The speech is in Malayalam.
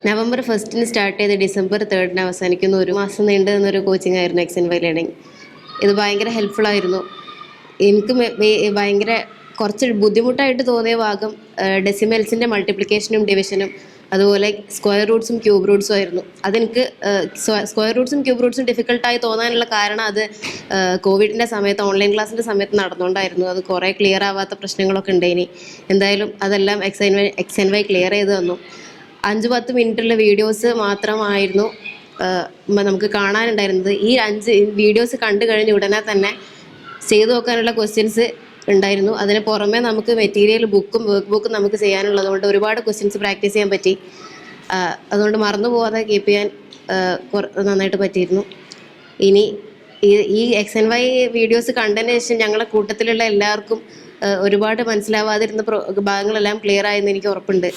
November 1st സ്റ്റാർട്ട് ചെയ്ത് December 3rd അവസാനിക്കുന്ന 1 മാസം നീണ്ടു നിന്നൊരു കോച്ചിങ് ആയിരുന്നു XandY Learning. ഇത് ഭയങ്കര ഹെൽപ്ഫുൾ ആയിരുന്നു. എനിക്ക് ഭയങ്കര കുറച്ച് ബുദ്ധിമുട്ടായിട്ട് തോന്നിയ ഭാഗം ഡെസിമൽസിൻ്റെ മൾട്ടിപ്ലിക്കേഷനും ഡിവിഷനും അതുപോലെ സ്ക്വയർ റൂട്ട്സും ക്യൂബ് റൂട്ട്സും ആയിരുന്നു. അതെനിക്ക് സ്ക്വയർ റൂട്ട്സും ക്യൂബ് റൂട്ട്സും ഡിഫിക്കൽട്ടായി തോന്നാനുള്ള കാരണം അത് കോവിഡിൻ്റെ സമയത്ത് ഓൺലൈൻ ക്ലാസ്സിൻ്റെ സമയത്ത് നടന്നുകൊണ്ടായിരുന്നു. അത് കുറേ ക്ലിയർ ആവാത്ത പ്രശ്നങ്ങളൊക്കെ ഉണ്ടായിനി. എന്തായാലും അതെല്ലാം XandY ക്ലിയർ ചെയ്ത് തന്നു. 5-10 മിനിറ്റുള്ള വീഡിയോസ് മാത്രമായിരുന്നു നമുക്ക് കാണാനുണ്ടായിരുന്നത്. ഈ 5 വീഡിയോസ് കണ്ടു കഴിഞ്ഞ ഉടനെ തന്നെ ചെയ്തു നോക്കാനുള്ള ക്വസ്റ്റ്യൻസ് ഉണ്ടായിരുന്നു. അതിന് പുറമെ നമുക്ക് മെറ്റീരിയൽ ബുക്കും വർക്ക് ബുക്കും നമുക്ക് ചെയ്യാനുള്ളതുകൊണ്ട് ഒരുപാട് ക്വസ്റ്റ്യൻസ് പ്രാക്ടീസ് ചെയ്യാൻ പറ്റി. അതുകൊണ്ട് മറന്നു പോകാതെ കീപ്പ് ചെയ്യാൻ നന്നായിട്ട് പറ്റിയിരുന്നു. ഇനി ഈ XandY വീഡിയോസ് കണ്ടതിന് ശേഷം ഞങ്ങളുടെ കൂട്ടത്തിലുള്ള എല്ലാവർക്കും ഒരുപാട് മനസ്സിലാവാതിരുന്ന ഭാഗങ്ങളെല്ലാം ക്ലിയർ ആയെന്ന് എനിക്ക് ഉറപ്പുണ്ട്.